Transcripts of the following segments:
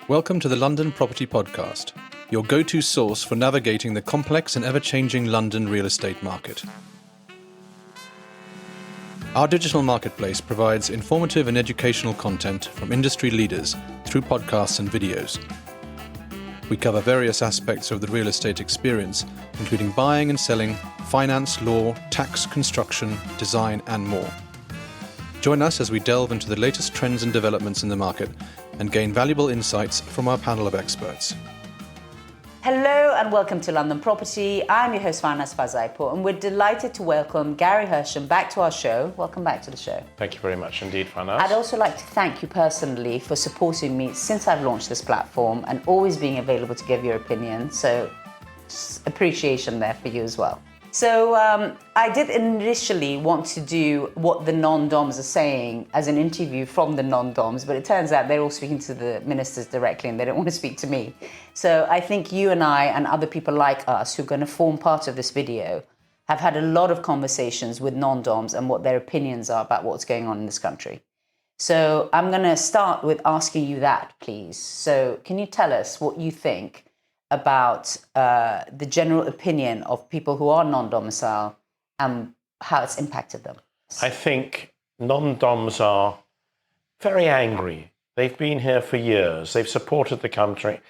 Welcome to the London Property Podcast, your go-to source for navigating the complex and ever-changing London real estate market. Our digital marketplace provides informative and educational content from industry leaders through podcasts and videos. We cover various aspects of the real estate experience, including buying and selling, finance, law, tax, construction, design, and more. Join us as we delve into the latest trends and developments in the market and gain valuable insights from our panel of experts. Hello and welcome to London Property. I'm your host Farnaz Fazaipour and we're delighted to welcome Gary Hersham back to our show. Welcome back to the show. Thank you very much indeed, Farnaz. I'd also like to thank you personally for supporting me since I've launched this platform and always being available to give your opinion. So appreciation there for you as well. So I did initially want to do what the non-doms are saying as an interview from the non-doms, but it turns out they're all speaking to the ministers directly and they don't want to speak to me. So I think you and I and other people like us who are going to form part of this video have had a lot of conversations with non-doms and what their opinions are about what's going on in this country. So I'm going to start with asking you that, please. So can you tell us what you think about the general opinion of people who are non-domicile and how it's impacted them? I think non-doms are very angry. They've been here for years. They've supported the country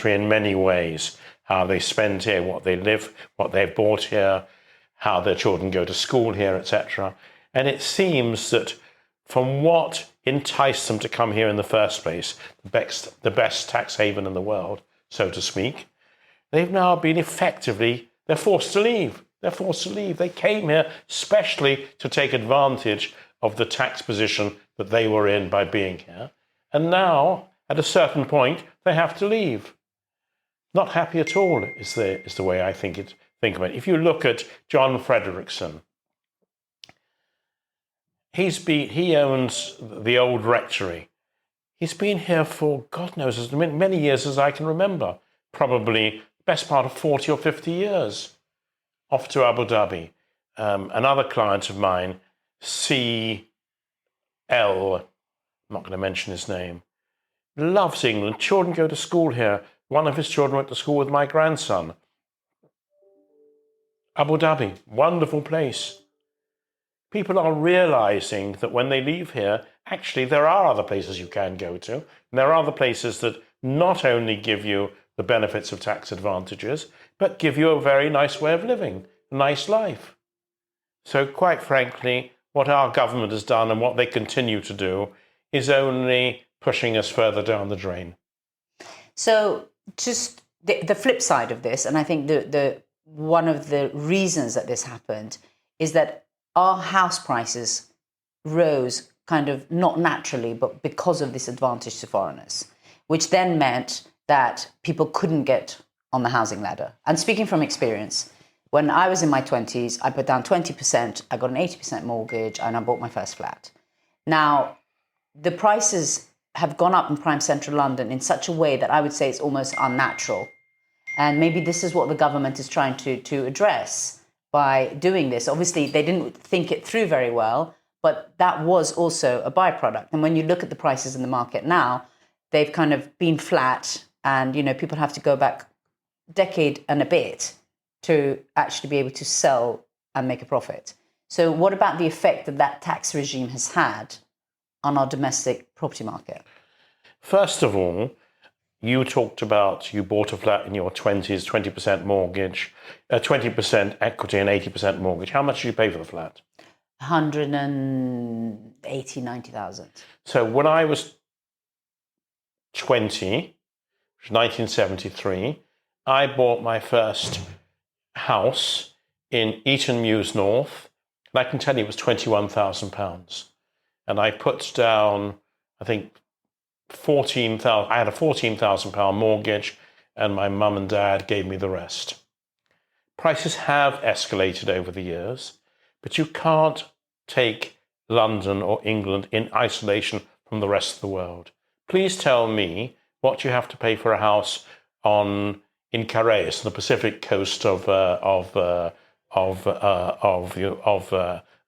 in many ways, how they spend here, what they live, what they've bought here, how their children go to school here, etc. And it seems that from what enticed them to come here in the first place, the best tax haven in the world, so to speak, they've now been they're forced to leave. They're forced to leave. They came here specially to take advantage of the tax position that they were in by being here. And now, at a certain point, they have to leave. Not happy at all is the way I think about it. If you look at John Frederickson, he owns the old rectory. He's been here for, God knows, as many years as I can remember. Probably best part of 40 or 50 years, off to Abu Dhabi. Another client of mine, C.L., I'm not going to mention his name, loves England. Children go to school here. One of his children went to school with my grandson. Abu Dhabi, wonderful place. People are realizing that when they leave here, actually there are other places you can go to. And there are other places that not only give you the benefits of tax advantages, but give you a very nice way of living, a nice life. So quite frankly, what our government has done and what they continue to do is only pushing us further down the drain. So just the flip side of this, and I think the one of the reasons that this happened is that our house prices rose kind of not naturally, but because of this advantage to foreigners, which then meant that people couldn't get on the housing ladder. And speaking from experience, when I was in my 20s, I put down 20%, I got an 80% mortgage, and I bought my first flat. Now, the prices have gone up in prime central London in such a way that I would say it's almost unnatural. And maybe this is what the government is trying to address by doing this. Obviously, they didn't think it through very well, but that was also a byproduct. And when you look at the prices in the market now, they've kind of been flat. And, people have to go back a decade and a bit to actually be able to sell and make a profit. So what about the effect that tax regime has had on our domestic property market? First of all, you talked about you bought a flat in your 20s, 20% mortgage, 20% equity and 80% mortgage. How much did you pay for the flat? 190,000. So when I was 20, 1973, I bought my first house in Eton Mews North, and I can tell you it was £21,000. And I put down, I think, I had a £14,000 mortgage, and my mum and dad gave me the rest. Prices have escalated over the years, but you can't take London or England in isolation from the rest of the world. Please tell me what you have to pay for a house in Caracas, on the Pacific coast of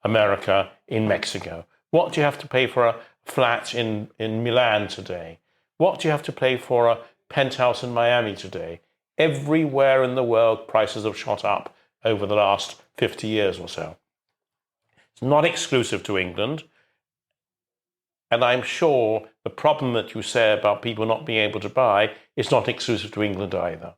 America, in Mexico. What do you have to pay for a flat in Milan today? What do you have to pay for a penthouse in Miami today? Everywhere in the world, prices have shot up over the last 50 years or so. It's not exclusive to England. And I'm sure the problem that you say about people not being able to buy is not exclusive to England either.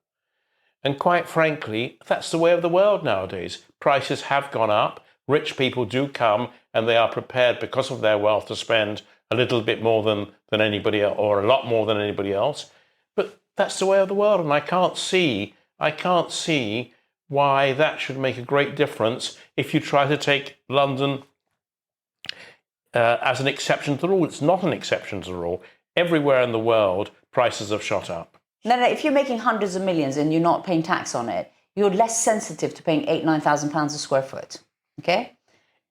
And quite frankly, that's the way of the world nowadays. Prices have gone up. Rich people do come and they are prepared because of their wealth to spend a little bit more than anybody else, or a lot more than anybody else. But that's the way of the world. And I can't see why that should make a great difference if you try to take London as an exception to the rule. It's not an exception to the rule. Everywhere in the world, prices have shot up. No, if you're making hundreds of millions and you're not paying tax on it, you're less sensitive to paying £8,000-9,000 a square foot. Okay?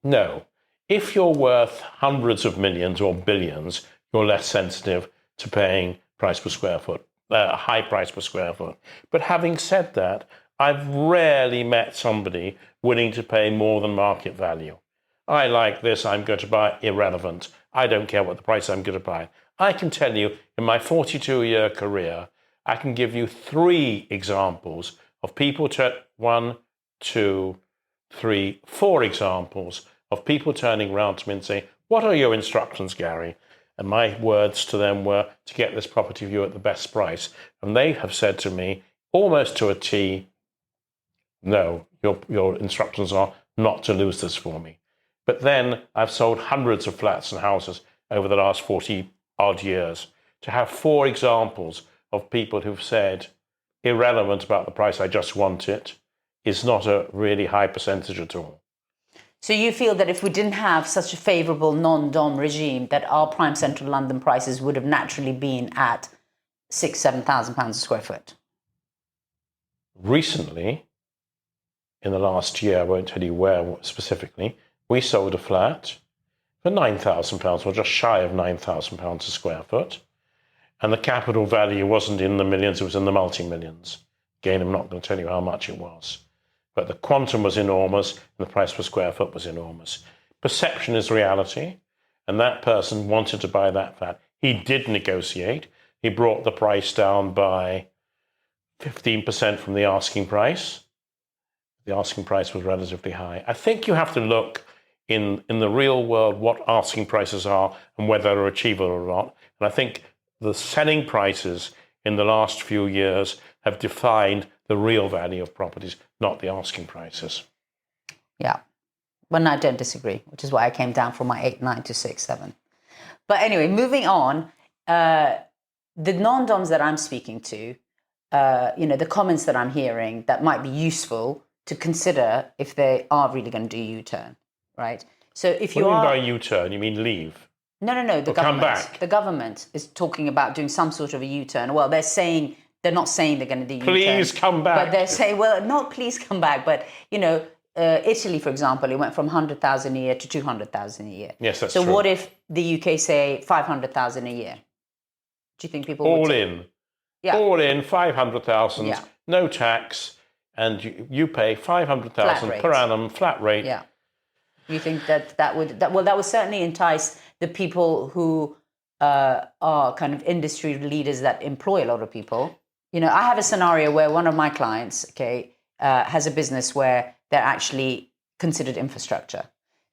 No. If you're worth hundreds of millions or billions, you're less sensitive to paying price per square foot, a high price per square foot. But having said that, I've rarely met somebody willing to pay more than market value. I like this, I'm going to buy, irrelevant. I don't care what the price I'm going to buy. I can tell you, in my 42-year career, I can give you 3 examples of people, 4 examples of people turning around to me and saying, "What are your instructions, Gary?" And my words to them were to get this property view at the best price. And they have said to me, almost to a T, "No, your instructions are not to lose this for me." But then I've sold hundreds of flats and houses over the last 40-odd years. To have 4 examples of people who've said, irrelevant about the price, I just want it, is not a really high percentage at all. So you feel that if we didn't have such a favourable non-dom regime, that our prime central London prices would have naturally been at £6,000-7,000 a square foot? Recently, in the last year, I won't tell you where specifically, we sold a flat for £9,000, or just shy of £9,000 a square foot. And the capital value wasn't in the millions, it was in the multi-millions. Again, I'm not going to tell you how much it was. But the quantum was enormous, and the price per square foot was enormous. Perception is reality, and that person wanted to buy that flat. He did negotiate. He brought the price down by 15% from the asking price. The asking price was relatively high. I think you have to look in the real world what asking prices are and whether they're achievable or not. And I think the selling prices in the last few years have defined the real value of properties, not the asking prices. Yeah. Well, I don't disagree, which is why I came down from my 8-9 to 6-7. But anyway, moving on, the non-doms that I'm speaking to, the comments that I'm hearing that might be useful to consider if they are really going to do a U-turn, right? So if you are... What do you mean by U-turn? You mean leave? No. The government. Come back. The government is talking about doing some sort of a U-turn. Well, they're not saying they're going to do U-turn. Please come back. But they're saying, well, not please come back, but, Italy, for example, it went from 100,000 a year to 200,000 a year. Yes, that's true. So what if the UK say 500,000 a year? Do you think people all would... in? Yeah. All in, 500,000, yeah. No tax, and you pay 500,000 per annum, flat rate. Yeah. You think that would certainly entice the people who are kind of industry leaders that employ a lot of people. I have a scenario where one of my clients, has a business where they're actually considered infrastructure.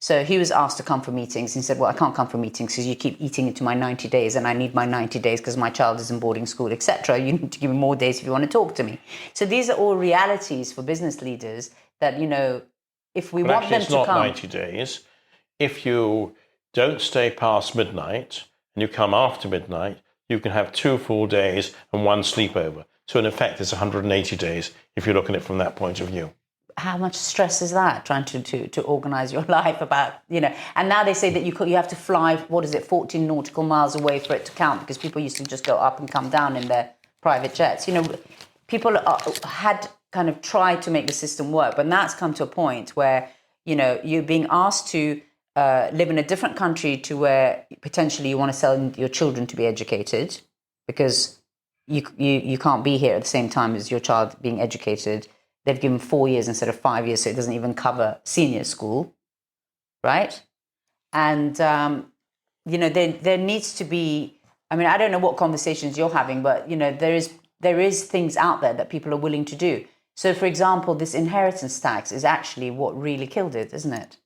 So he was asked to come for meetings. He said, well, I can't come for meetings because you keep eating into my 90 days and I need my 90 days because my child is in boarding school, etc. You need to give me more days if you want to talk to me. So these are all realities for business leaders that, if we want them to come... It's not 90 days. If you don't stay past midnight and you come after midnight, you can have 2 full days and 1 sleepover. So in effect, it's 180 days if you look at it from that point of view. How much stress is that, trying to organise your life about, And now they say that you have to fly, 14 nautical miles away for it to count, because people used to just go up and come down in their private jets. People had kind of tried to make the system work, but that's come to a point where, you're being asked to live in a different country to where potentially you want to send your children to be educated, because you can't be here at the same time as your child being educated. They've given 4 years instead of 5 years, so it doesn't even cover senior school, right? And, there needs to be I mean, I don't know what conversations you're having, but, there is things out there that people are willing to do. So, for example, this inheritance tax is actually what really killed it, isn't it?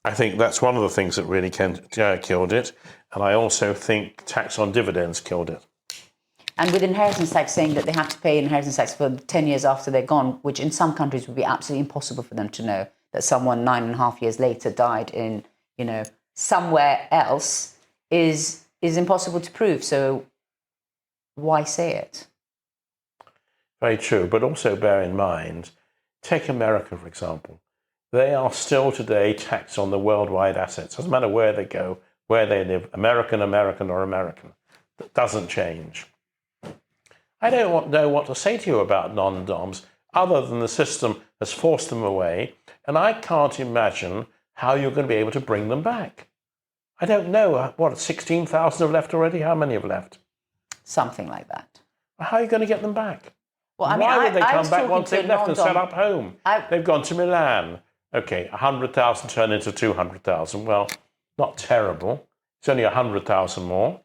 I think that's one of the things that really killed it. And I also think tax on dividends killed it. And with inheritance tax saying that they have to pay inheritance tax for 10 years after they're gone, which in some countries would be absolutely impossible for them to know that someone 9.5 years later died in, somewhere else is impossible to prove. So why say it? Very true. But also bear in mind, take America, for example. They are still today taxed on the worldwide assets. Doesn't matter where they go, where they live, American, or American. That doesn't change. I don't know what to say to you about non-doms other than the system has forced them away, and I can't imagine how you're going to be able to bring them back. I don't know. 16,000 have left already? How many have left? Something like that. How are you going to get them back? Well, I mean, Why would they I come was back talking once to they've left and set up home? They've gone to Milan. Okay, 100,000 turned into 200,000. Well, not terrible. It's only 100,000 more.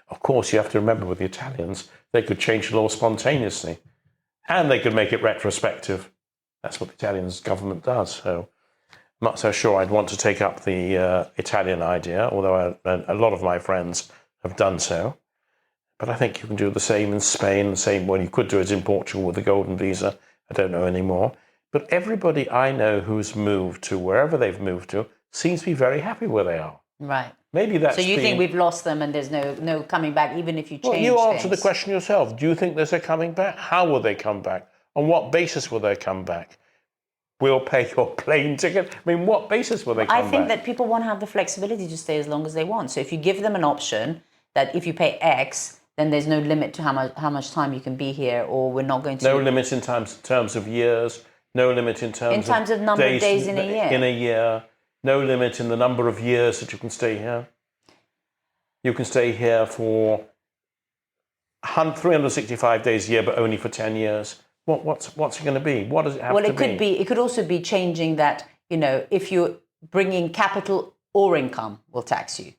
Of course, you have to remember with the Italians, they could change the law spontaneously. And they could make it retrospective. That's what the Italian government does. So I'm not so sure I'd want to take up the Italian idea, although a lot of my friends have done so. But I think you can do the same in Spain, the same you could do it in Portugal with the golden visa. I don't know anymore. But everybody I know who's moved to wherever they've moved to seems to be very happy where they are. Right. Maybe that's so you think we've lost them and there's no coming back, even if you change you answer things? the question yourself. Do you think there's a coming back? How will they come back? On what basis will they come back? We'll pay your plane ticket. I mean, what basis will they come back? I think that people want to have the flexibility to stay as long as they want. So if you give them an option that if you pay X, then there's no limit to how much time you can be here, or we're not going to... No limit in terms of years. No limit in terms of number of days in a year. In a year. No limit in the number of years that you can stay here. You can stay here for 365 days a year, but only for 10 years. What's it going to be? What does it have to be? It could also be changing that, if you're bringing capital or income, will tax you.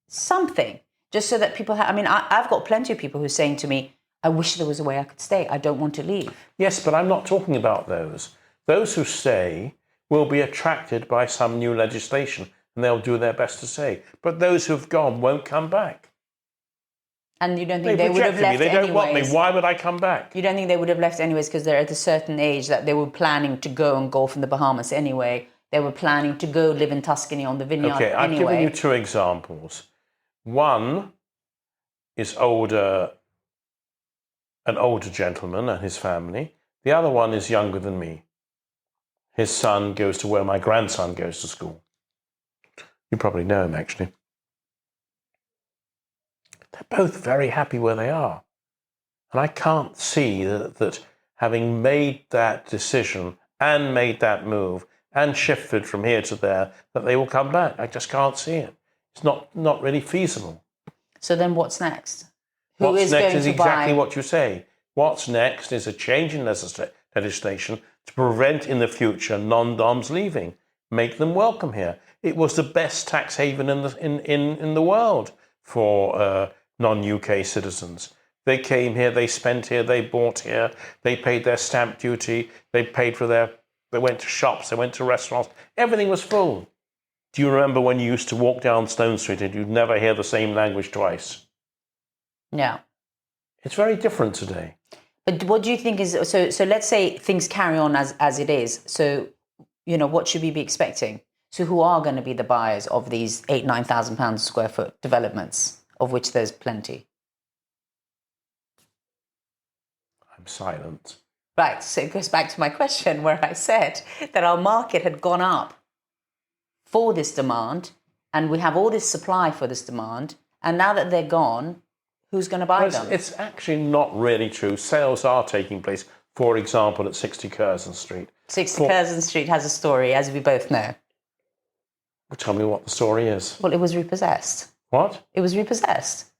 Something. Just so that people I've got plenty of people who are saying to me, I wish there was a way I could stay. I don't want to leave. Yes, but I'm not talking about those. Those who stay will be attracted by some new legislation, and they'll do their best to stay. But those who've gone won't come back. And you don't think they would have left anyways? They don't want me. Why would I come back? You don't think they would have left anyways because they're at a certain age that they were planning to go and golf in the Bahamas anyway. They were planning to go live in Tuscany on the vineyard anyway. Okay, I've given you two examples. One is an older gentleman and his family. The other one is younger than me. His son goes to where my grandson goes to school. You probably know him, actually. They're both very happy where they are. And I can't see that having made that decision and made that move and shifted from here to there, that they will come back. I just can't see it. It's not really feasible. So then what's next? What's next is exactly what you say. What's next is a change in legislation to prevent in the future non-doms leaving. Make them welcome here. It was the best tax haven in the world for non-UK citizens. They came here, they spent here, they bought here, they paid their stamp duty, they went to shops, they went to restaurants. Everything was full. Do you remember when you used to walk down Stone Street and you'd never hear the same language twice? No. It's very different today. But what do you think is... So let's say things carry on as it is. So, what should we be expecting? So who are going to be the buyers of these £8,000-9,000 square foot developments, of which there's plenty? I'm silent. Right. So it goes back to my question where I said that our market had gone up for this demand, and we have all this supply for this demand, and now that they're gone, who's going to buy them? It's actually not really true. Sales are taking place, for example, at 60 Curzon Street. 60 Curzon Street has a story, as we both know. Well, tell me what the story is. Well, it was repossessed. What? It was repossessed.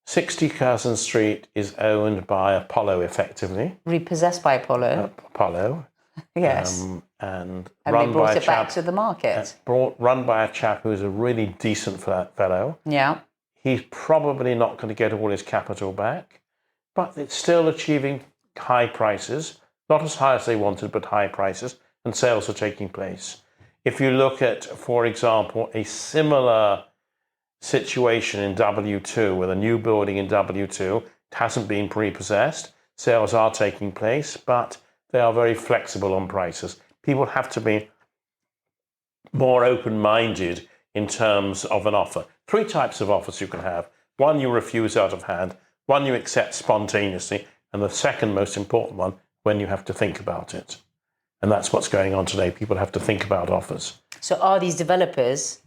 60 Curzon Street is owned by Apollo, effectively. Repossessed by Apollo. Apollo. Yes. And they brought it back to the market. Run by a chap who's a really decent fellow. Yeah. He's probably not going to get all his capital back, but it's still achieving high prices, not as high as they wanted, but high prices, and sales are taking place. If you look at, for example, a similar situation in W2, with a new building in W2, it hasn't been prepossessed, sales are taking place, but they are very flexible on prices. People have to be more open-minded in terms of an offer. 3 types of offers you can have. One you refuse out of hand, one you accept spontaneously, and the second most important one, when you have to think about it. And that's what's going on today. People have to think about offers. So are these developers,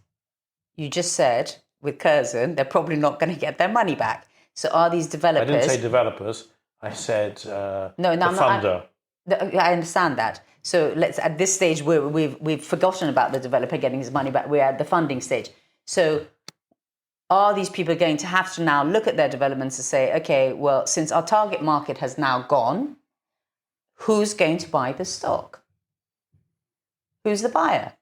you just said, with Curzon, they're probably not going to get their money back. So are these developers... I didn't say developers. I said the funder. I understand that. So let's, at this stage, we've forgotten about the developer getting his money back. We're at the funding stage. So are these people going to have to now look at their developments and say, okay, well, since our target market has now gone, who's going to buy the stock? Who's the buyer?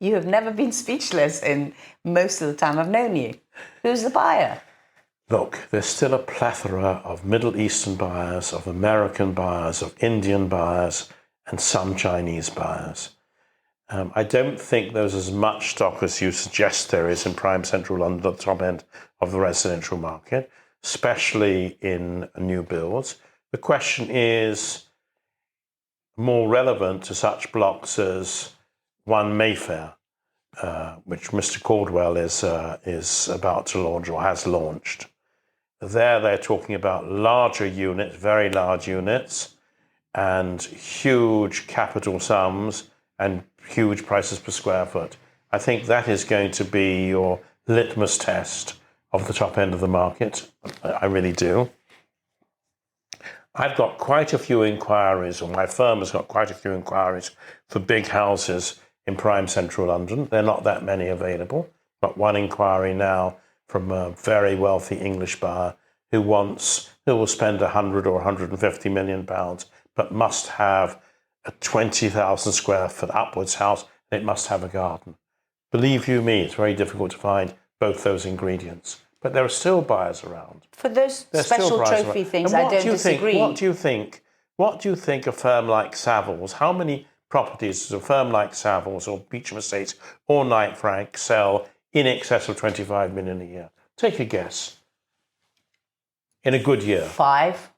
You have never been speechless in most of the time I've known you. Who's the buyer? Look, there's still a plethora of Middle Eastern buyers, of American buyers, of Indian buyers, and some Chinese buyers. I don't think there's as much stock as you suggest there is in prime central London at the top end of the residential market, especially in new builds. The question is more relevant to such blocks as 1 Mayfair, which Mr. Caldwell is about to launch or has launched. There they're talking about larger units, very large units, and huge capital sums and huge prices per square foot. I think that is going to be your litmus test of the top end of the market. I really do. I've got quite a few inquiries, or my firm has got quite a few inquiries for big houses in prime central London. There are not that many available. Got one inquiry now from a very wealthy English buyer who will spend 100 or 150 million pounds, but must have a 20,000 square foot upwards house, and it must have a garden. Believe you me, it's very difficult to find both those ingredients. But there are still buyers around. For those special trophy things, I don't disagree. What do you think a firm like Savills, how many properties does a firm like Savills or Beecham Estates or Knight Frank sell in excess of 25 million a year? Take a guess. In a good year? 5?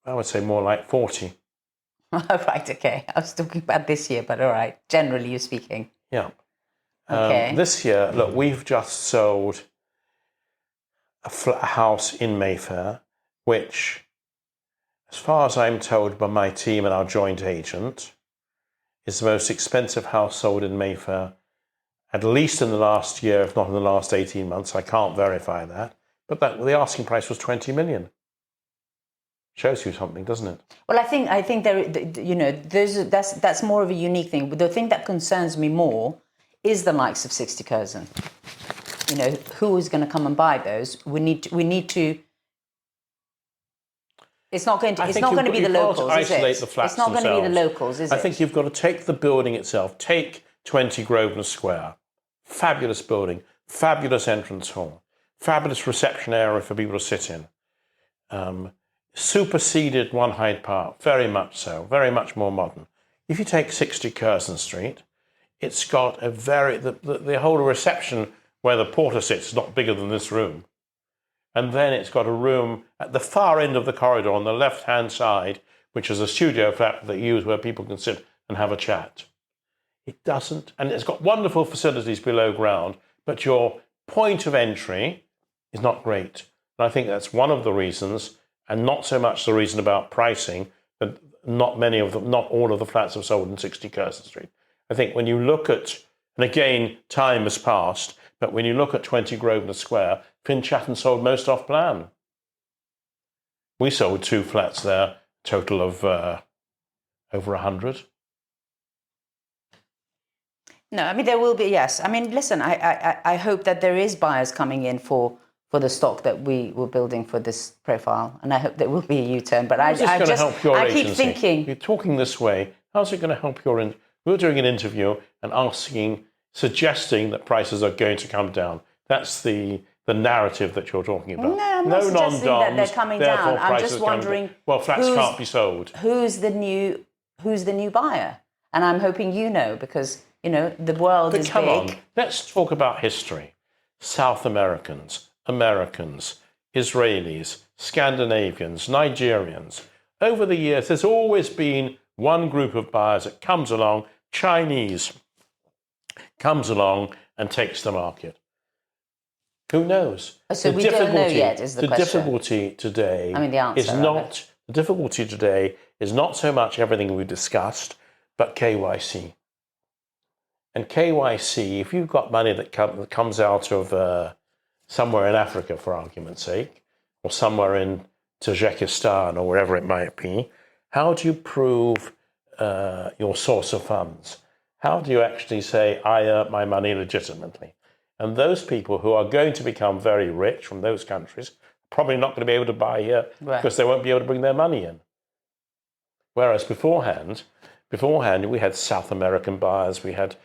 I would say more like 40. Right, okay. I was talking about this year, but all right. Generally, you're speaking. Yeah. Okay. This year, look, we've just sold a house in Mayfair, which, as far as I'm told by my team and our joint agent, is the most expensive house sold in Mayfair, at least in the last year, if not in the last 18 months. I can't verify that. But the asking price was 20 million. Shows you something, doesn't it? Well, I think that's more of a unique thing. But the thing that concerns me more is the likes of 60 Curzon. You know, who is going to come and buy those? We need to. It's not going to be the locals, is it? It's not going to be the locals, is it? I think you've got to take the building itself. Take 20 Grosvenor Square. Fabulous building, fabulous entrance hall, fabulous reception area for people to sit in. Superseded 1 Hyde Park, very much so, very much more modern. If you take 60 Curzon Street, it's got a the whole reception where the porter sits is not bigger than this room. And then it's got a room at the far end of the corridor on the left-hand side, which is a studio flat that you use where people can sit and have a chat. It doesn't, and it's got wonderful facilities below ground, but your point of entry is not great. And I think that's one of the reasons, and not so much the reason about pricing, that not all of the flats have sold in 60 Curzon Street. I think when you look at, and again, time has passed, but when you look at 20 Grosvenor Square, Finn Chatton sold most off plan. We sold 2 flats there, total of over 100. No, I mean, there will be, yes. I mean, listen, I hope that there is buyers coming in for the stock that we were building for this profile, and I hope there will be a U-turn. But I keep thinking, you're talking this way. How's it going to help your? We're doing an interview and suggesting that prices are going to come down. That's the the narrative that you're talking about. No, I'm not suggesting that non-doms, they're coming therefore down. I'm prices just are coming wondering, down. Well, flats can't be sold. Who's the new buyer? And I'm hoping you know, because the world is Come big. on, let's talk about history. South Americans, Americans, Israelis, Scandinavians, Nigerians. Over the years, there's always been one group of buyers that comes along, Chinese, comes along and takes the market. Who knows? So we don't know yet, is the question. Difficulty today the answer is not the difficulty today is not so much everything we've discussed, but KYC. And KYC, if you've got money that comes out of somewhere in Africa, for argument's sake, or somewhere in Tajikistan or wherever it might be, how do you prove your source of funds? How do you actually say, I earned my money legitimately? And those people who are going to become very rich from those countries are probably not going to be able to buy here because they won't be able to bring their money in. Whereas beforehand, we had South American buyers, we had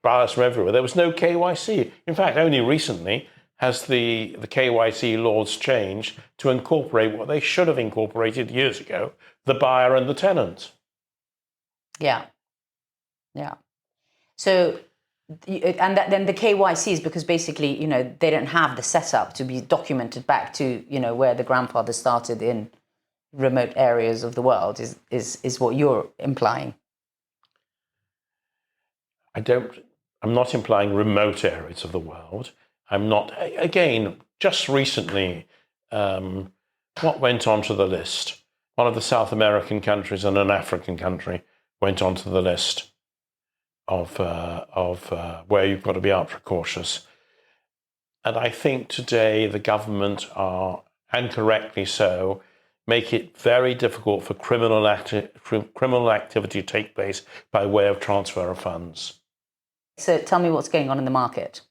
buyers from everywhere. There was no KYC. In fact, only recently has the KYC laws changed to incorporate what they should have incorporated years ago, the buyer and the tenant. Yeah. So, then the KYC is because basically, they don't have the setup to be documented back to, where the grandfather started in remote areas of the world is what you're implying. I'm not implying remote areas of the world. I'm not, again, just recently, what went onto the list? One of the South American countries and an African country went onto the list of where you've got to be ultra cautious. And I think today the government are, and correctly so, make it very difficult for criminal activity to take place by way of transfer of funds. So tell me what's going on in the market.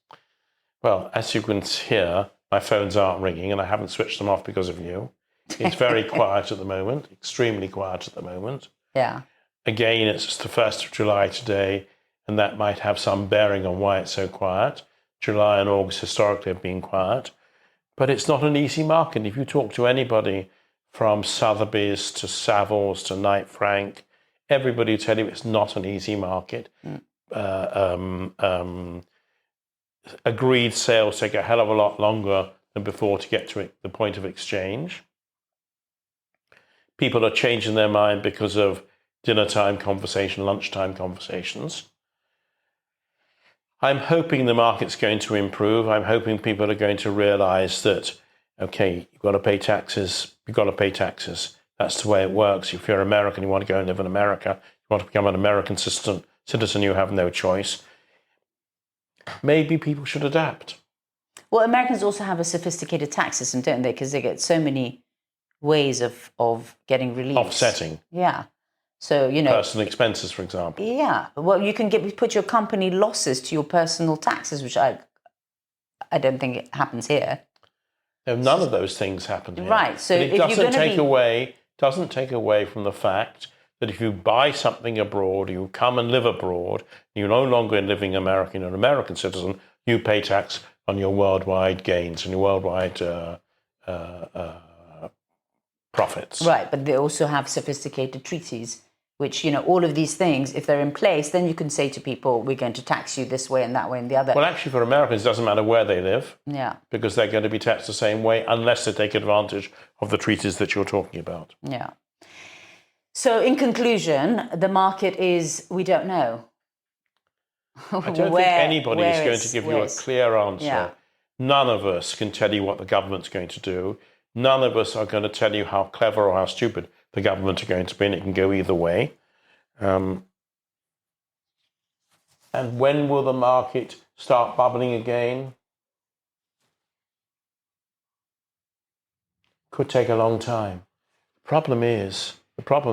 Well, as you can hear, my phones aren't ringing and I haven't switched them off because of you. It's very quiet at the moment, extremely quiet at the moment. Yeah. Again, it's the 1st of July today, and that might have some bearing on why it's so quiet. July and August historically have been quiet. But it's not an easy market. If you talk to anybody from Sotheby's to Savills to Knight Frank, everybody will tell you it's not an easy market. Agreed sales take a hell of a lot longer than before to get to the point of exchange. People are changing their mind because of dinner time conversation, lunchtime conversations. I'm hoping the market's going to improve. I'm hoping people are going to realize that, okay, you've got to pay taxes. You've got to pay taxes. That's the way it works. If you're American, you want to go and live in America, you want to become an American citizen, you have no choice. Maybe people should adapt. Well, Americans also have a sophisticated tax system, don't they? Because they get so many ways of getting relief. Offsetting. Yeah. So, personal expenses, for example. Yeah. Well, you can put your company losses to your personal taxes, which I don't think it happens here. No, none of those things happen here. Right. So but it doesn't take away from the fact that if you buy something abroad, you come and live abroad, you're no longer living American, you're an American citizen, you pay tax on your worldwide gains and your worldwide profits. Right, but they also have sophisticated treaties, which, all of these things, if they're in place, then you can say to people, we're going to tax you this way and that way and the other. Well, actually, for Americans, it doesn't matter where they live. Yeah. Because they're going to be taxed the same way unless they take advantage of the treaties that you're talking about. Yeah. So in conclusion, the market is, we don't know. I don't think anybody is going to give you a clear answer. Yeah. None of us can tell you what the government's going to do. None of us are going to tell you how clever or how stupid the government are going to be, and it can go either way. And when will the market start bubbling again? Could take a long time. The problem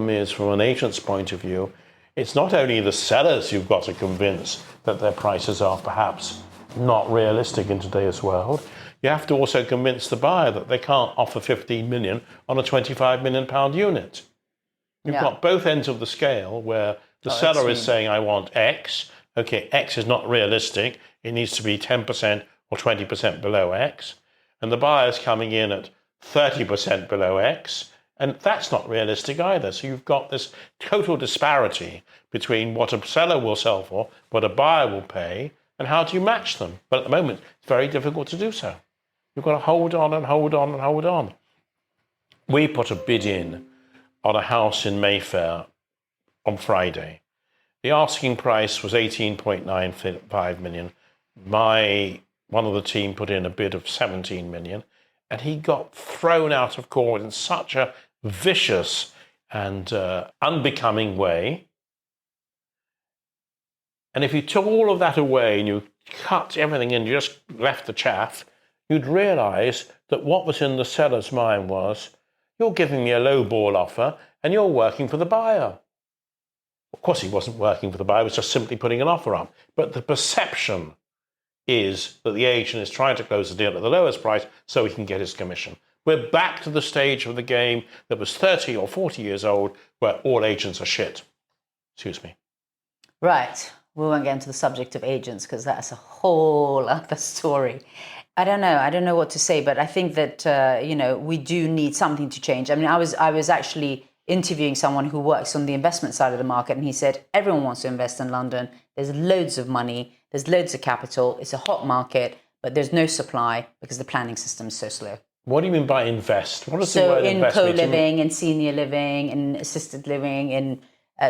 is, from an agent's point of view, it's not only the sellers you've got to convince that their prices are perhaps not realistic in today's world. You have to also convince the buyer that they can't offer 15 million on a 25 million pound unit. You've got both ends of the scale where the seller is saying, I want X. Okay, X is not realistic. It needs to be 10% or 20% below X. and the buyer's coming in at 30% below X, and that's not realistic either. So you've got this total disparity between what a seller will sell for, what a buyer will pay, and how do you match them? But at the moment, it's very difficult to do so. You've got to hold on and hold on and hold on. We put a bid in on a house in Mayfair on Friday. The asking price was 18.95 million. One of the team put in a bid of 17 million, and he got thrown out of court in such a vicious and unbecoming way. And if you took all of that away and you cut everything and you just left the chaff, you'd realise that what was in the seller's mind was, you're giving me a low-ball offer and you're working for the buyer. Of course, he wasn't working for the buyer, he was just simply putting an offer up. But the perception is that the agent is trying to close the deal at the lowest price so he can get his commission. We're back to the stage of the game that was 30 or 40 years old, where all agents are shit. Excuse me. Right. We won't get into the subject of agents because that's a whole other story. I don't know what to say, but I think that, we do need something to change. I mean, I was actually interviewing someone who works on the investment side of the market, and he said, everyone wants to invest in London. There's loads of money. There's loads of capital. It's a hot market, but there's no supply because the planning system is so slow. What do you mean by invest? What does the So word in invest mean? co-living, in senior living, in assisted living, in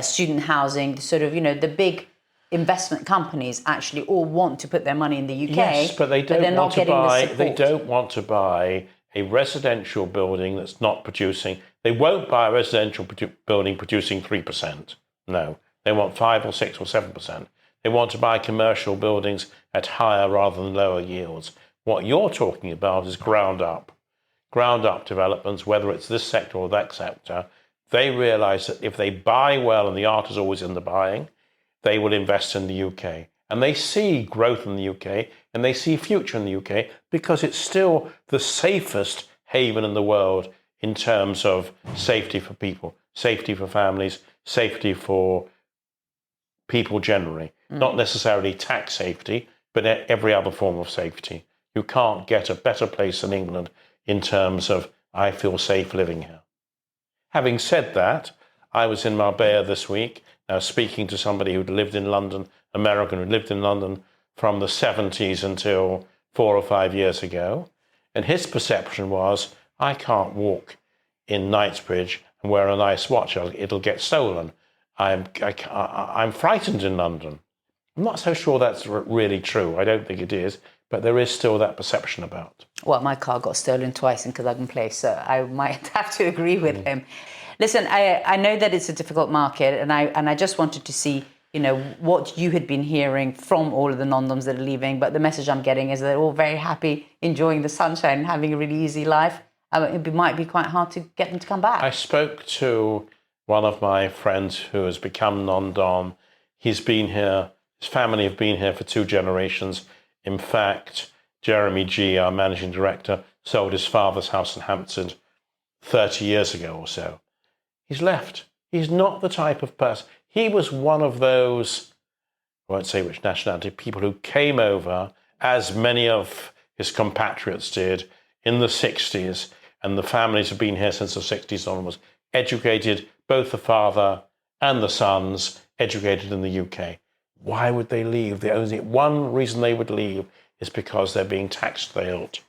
student housing, sort of, the big investment companies actually all want to put their money in the UK. Yes, but they don't they're want not to buy. the They don't want to buy a residential building that's not producing. They won't buy a residential building producing 3%. No, they want 5 or 6 or 7%. They want to buy commercial buildings at higher rather than lower yields. What you're talking about is ground up developments, whether it's this sector or that sector. They realise that if they buy well, and the art is always in the buying, they will invest in the UK. And they see growth in the UK, and they see future in the UK because it's still the safest haven in the world in terms of safety for people, safety for families, safety for people generally. Not necessarily tax safety, but every other form of safety. You can't get a better place than England in terms of, I feel safe living here. Having said that, I was in Marbella this week, speaking to somebody who'd lived in London, American who'd lived in London from the 70s until 4 or 5 years ago. And his perception was, I can't walk in Knightsbridge and wear a nice watch, it'll get stolen. I'm frightened in London. I'm not so sure that's really true. I don't think it is, but there is still that perception about. Well, my car got stolen twice in Cadogan Place, so I might have to agree with him. Listen, I know that it's a difficult market, and I just wanted to see, what you had been hearing from all of the non-doms that are leaving, but the message I'm getting is they're all very happy, enjoying the sunshine and having a really easy life. It might be quite hard to get them to come back. I spoke to one of my friends who has become non-dom. He's been here, his family have been here for 2 generations. In fact, Jeremy G, our managing director, sold his father's house in Hampstead 30 years ago or so. He's left. He's not the type of person. He was one of those, I won't say which nationality, people who came over, as many of his compatriots did, in the 60s, and the families have been here since the 60s onwards, educated, both the father and the sons, educated in the UK. Why would they leave? The only one reason they would leave is because they're being taxed to the hilt.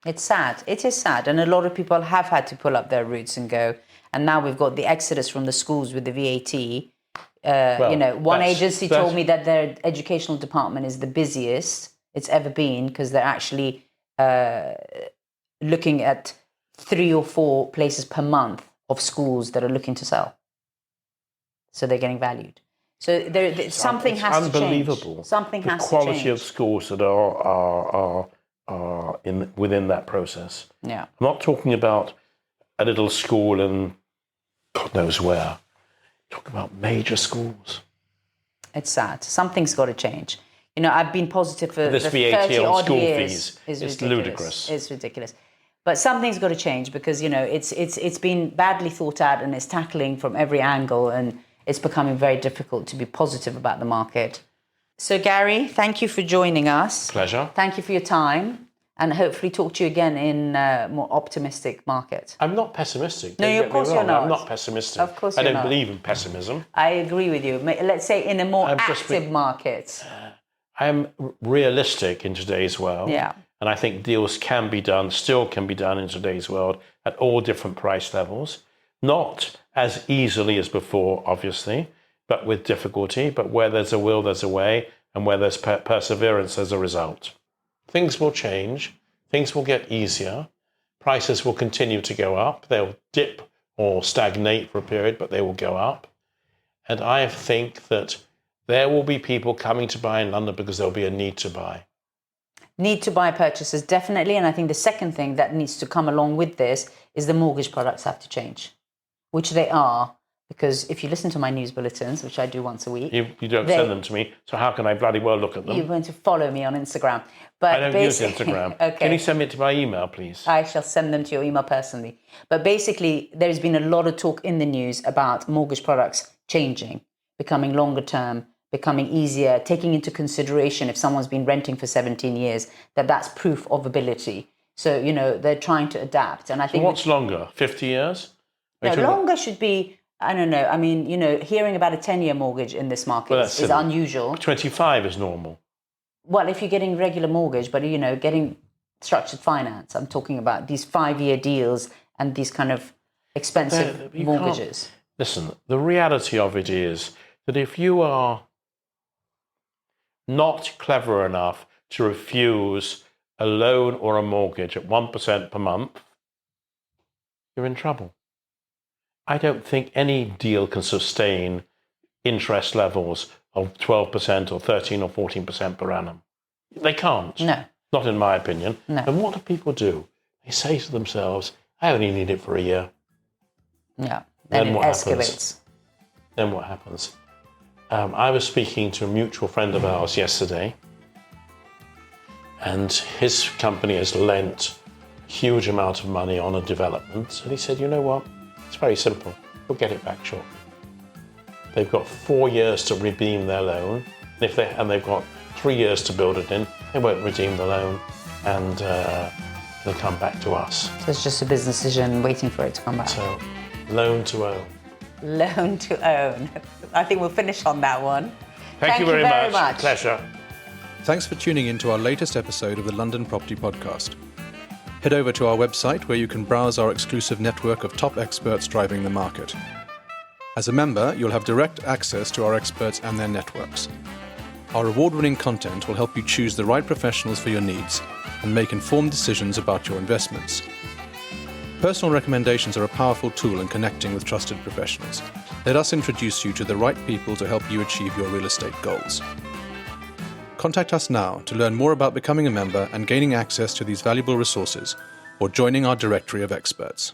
It's sad. It is sad. And a lot of people have had to pull up their roots and go. And now we've got the exodus from the schools with the VAT. One agency told me that their educational department is the busiest it's ever been because they're actually looking at 3 or 4 places per month of schools that are looking to sell. So they're getting valued. So something has to change. Unbelievable. Something has to change. The quality of schools that are within that process. Yeah. I'm not talking about a little school in God knows where. I'm talking about major schools. It's sad. Something's got to change. I've been positive for this the VAT 30 on odd school years. fees It's ludicrous. It's ridiculous. But something's got to change because it's been badly thought out and it's tackling from every angle and it's becoming very difficult to be positive about the market. So Gary, thank you for joining us. Pleasure. Thank you for your time. and hopefully talk to you again in a more optimistic market. I'm not pessimistic. No, Don't of get me course wrong. you're not. I'm not pessimistic. Of course I you're don't not. believe in pessimism. I agree with you. Let's say in a more I'm just active market. I am realistic in today's world. Yeah. And I think deals can be done, still can be done in today's world at all different price levels. Not as easily as before, obviously, but with difficulty. But where there's a will, there's a way. And where there's perseverance, there's a result. Things will change. Things will get easier. Prices will continue to go up. They'll dip or stagnate for a period, but they will go up. And I think that there will be people coming to buy in London because there'll be a need to buy. Need to buy purchases, definitely. And I think the second thing that needs to come along with this is the mortgage products have to change, which they are. Because if you listen to my news bulletins, which I do once a week... You don't send them to me, so how can I bloody well look at them? You're going to follow me on Instagram. But I don't use Instagram. Okay. Can you send me it to my email, please? I shall send them to your email personally. But basically, there's been a lot of talk in the news about mortgage products changing, becoming longer term, becoming easier, taking into consideration if someone's been renting for 17 years, that's proof of ability. So, they're trying to adapt. And I think... What's longer? 50 years? No, longer should be... I don't know. I mean, hearing about a 10-year mortgage in this market is unusual. 25 is normal. Well, if you're getting regular mortgage, but, getting structured finance, I'm talking about these 5-year deals and these kind of expensive mortgages. Listen, the reality of it is that if you are not clever enough to refuse a loan or a mortgage at 1% per month, you're in trouble. I don't think any deal can sustain interest levels of 12% or 13 or 14% per annum. They can't. No. Not in my opinion. No. And what do people do? They say to themselves, I only need it for a year. Yeah. Then what escalates. Then what happens? I was speaking to a mutual friend of ours yesterday, and his company has lent a huge amount of money on a development. And he said, you know what? It's very simple. We'll get it back shortly. They've got 4 years to redeem their loan. And they've got 3 years to build it in. They won't redeem the loan, and they'll come back to us. So it's just a business decision waiting for it to come back. So, loan to own. Loan to own. I think we'll finish on that one. Thank you very much. Pleasure. Thanks for tuning in to our latest episode of the London Property Podcast. Head over to our website where you can browse our exclusive network of top experts driving the market. As a member, you'll have direct access to our experts and their networks. Our award-winning content will help you choose the right professionals for your needs and make informed decisions about your investments. Personal recommendations are a powerful tool in connecting with trusted professionals. Let us introduce you to the right people to help you achieve your real estate goals. Contact us now to learn more about becoming a member and gaining access to these valuable resources, or joining our directory of experts.